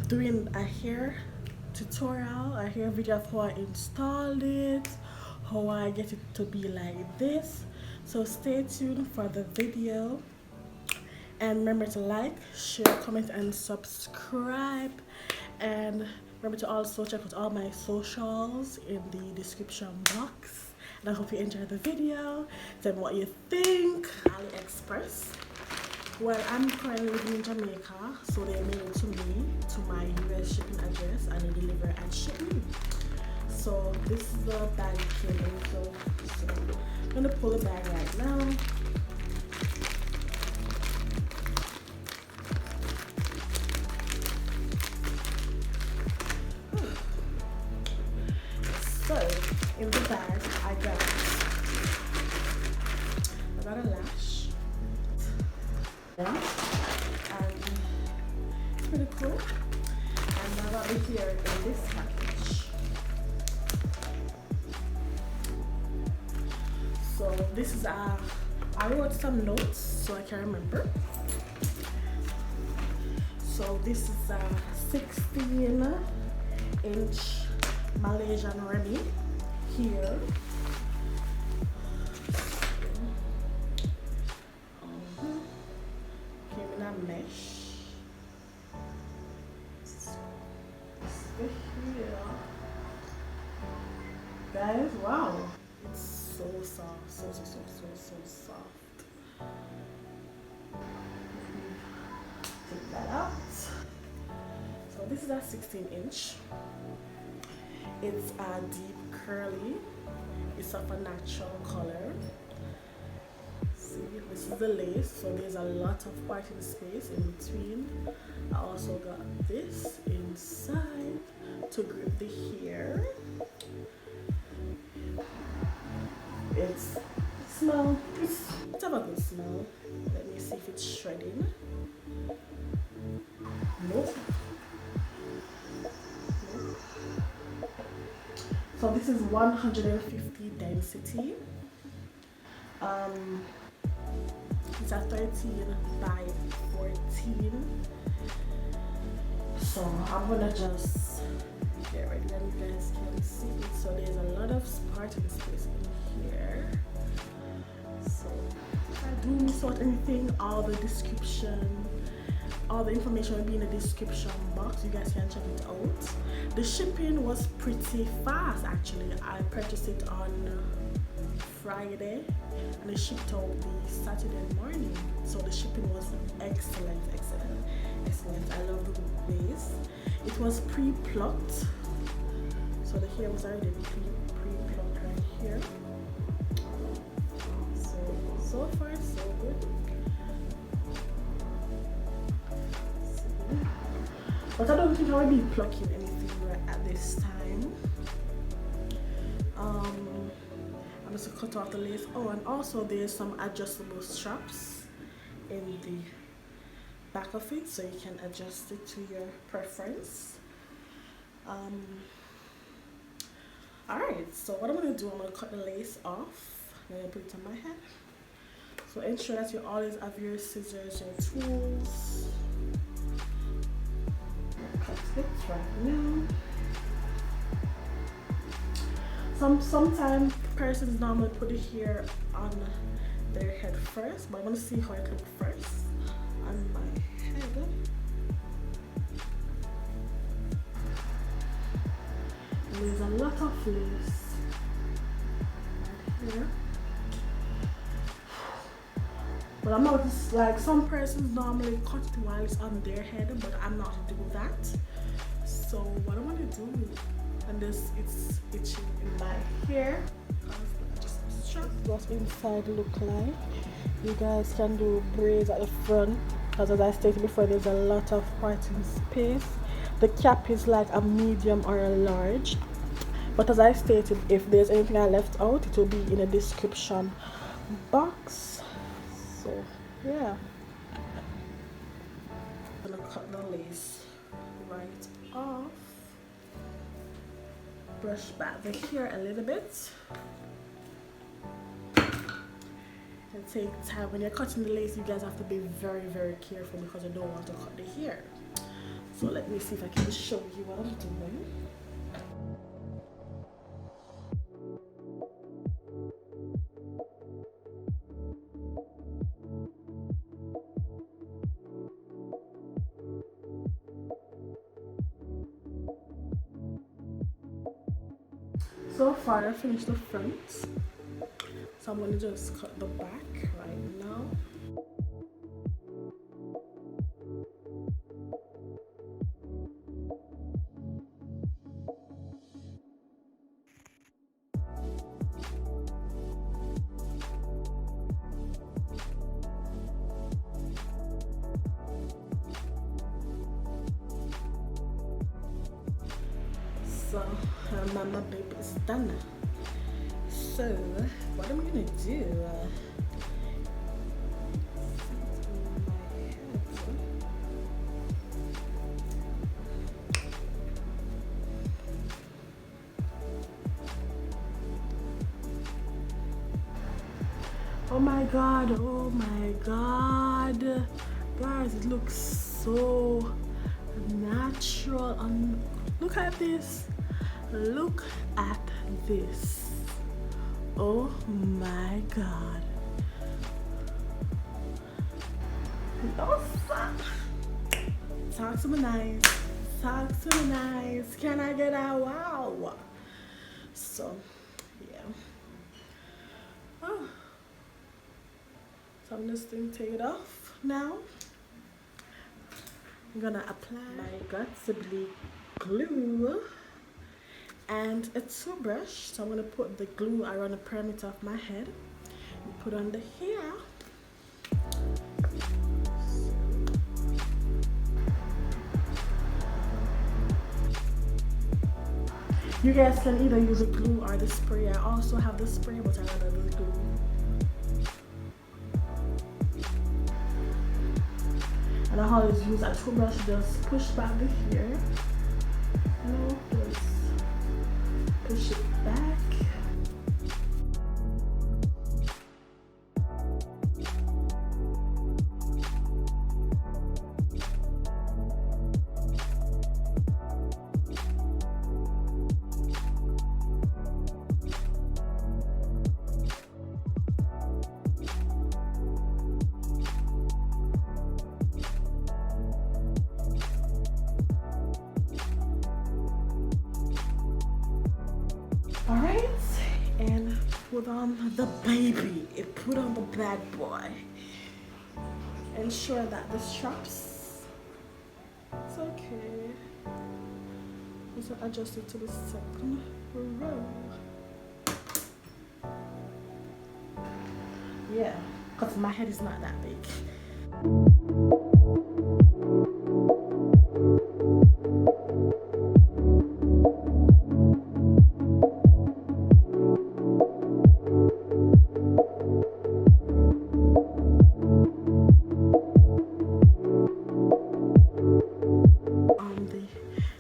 doing a hair tutorial, a hair video of how I installed it, how I get it to be like this. So stay tuned for the video, and remember to like, share, comment, and subscribe. And remember to also check out all my socials in the description box. And I hope you enjoyed the video. Tell me what you think. Aliexpress. Well, I'm currently living in Jamaica, so they mail it to me, to my US shipping address, and they deliver and ship me. So this is the bag it came in. So I'm gonna pull the bag right now. So in the bag I got a lash. Yeah. And it's pretty cool. And I got it here in this package. So this is I wrote some notes so I can remember. So this is a 16-inch Malaysian Remy here. Came in a mesh. Here. Guys, wow. It's so soft, so soft. Take that out. So this is a 16-inch. It's a deep curly. It's of a natural color. See, this is the lace, so there's a lot of parting space in between. I also got this inside to grip the hair. It's smell. It's have a good smell. Let me see if it's shredding. Nope. So this is 150 density. It's a 13 by 14. So I'm gonna just get ready and you guys can see it. So there's a lot of parting space in here. So if I do miss out anything, all the information will be in the description box. You guys can check it out. The shipping was pretty fast actually. I purchased it on Friday and it shipped out the Saturday morning. So the shipping was excellent. I love the waist. It was pre-plucked. So the hair was already pre-plucked right here. So far so good. But I don't think I will be plucking anything right at this time. I'm just gonna cut off the lace. Oh, and also there's some adjustable straps in the back of it, so you can adjust it to your preference. Alright, so what I'm gonna do, I'm gonna cut the lace off. I'm gonna put it on my head. So ensure that you always have your scissors, your tools. Cut it right now. Sometimes persons normally put the hair on their head first, but I'm gonna see how it looks first on my head. And there's a lot of lace right here. But I'm not like some persons normally cut it while it's on their head, but I'm not doing that. So what I'm gonna do, and this it's itching in my hair. Just strap what inside look like. You guys can do braids at the front, because as I stated before, there's a lot of parting space. The cap is like a medium or a large, but as I stated, if there's anything I left out, it will be in the description box. So yeah, I'm gonna cut the lace right off, brush back the hair a little bit, and take time. When you're cutting the lace, you guys have to be very careful because you don't want to cut the hair. So let me see if I can show you what I'm doing. So far I finished the front, so I'm going to just cut the back right now. So my baby is done. So what I'm gonna do, oh my god, guys, it looks so natural. Look at this. Look at this. Oh my god. No, talk to me nice. Talk to me nice. Can I get a wow? So yeah. Oh. So I'm just going to take it off now. I'm gonna apply my Got2b glue and a toothbrush. So I'm gonna put the glue around the perimeter of my head and put on the hair. You guys can either use a glue or the spray. I also have the spray, but I rather do the glue. And I always use a toothbrush, just push back the hair. You know, just push it back. Alright, and put on the baby. It put on the bad boy. Ensure that the straps, it's okay. Just adjust it to the second row. Yeah, because my head is not that big.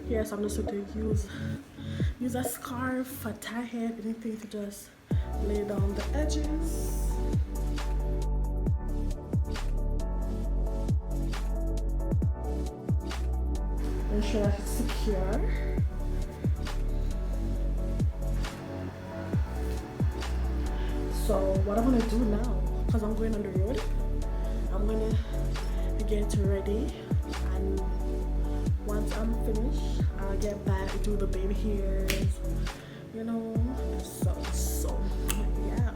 Yes, I'm just going to use a scarf, a tie head, anything to just lay down the edges. Ensure that it's secure. So what I'm gonna do now, because I'm going on the road, I'm gonna get ready, and once I'm finished, I'll get back, do the baby hairs, you know, so yeah.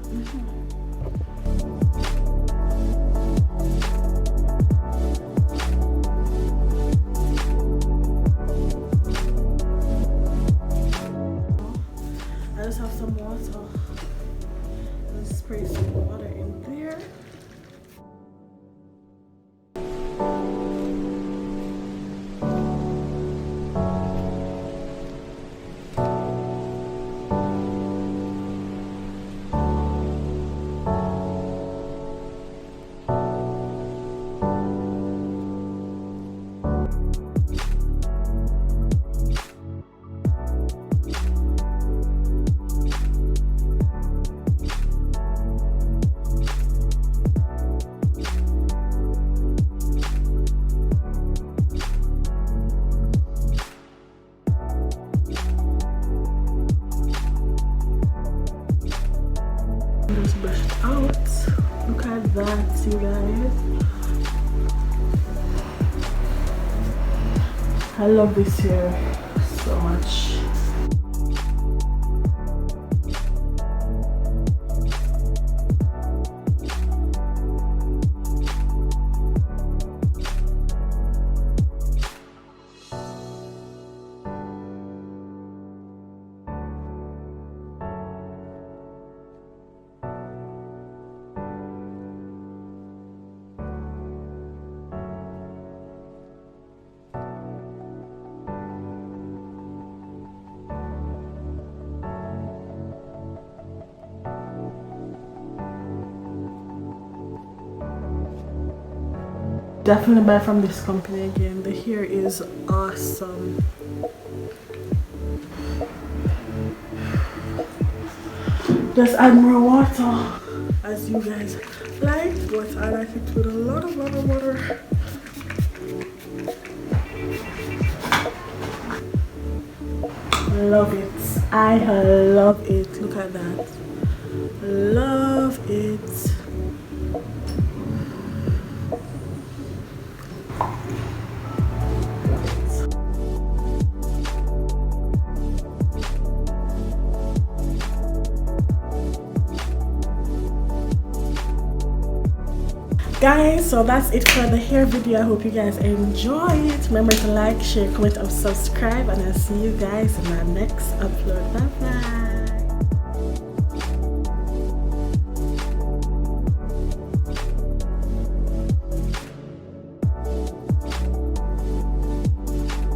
I just have some water. Let's spray some water in there. just brush it out. Look at that, you guys. I love this hair so much. Definitely buy from this company again. The hair is awesome. Just add more water as you guys like, but I like it with a lot of water. Love it. I love it. Look at that. Love it. Guys, so that's it for the hair video. I hope you guys enjoy it. Remember to like, share, comment, and subscribe, and I'll see you guys in my next upload. Bye bye.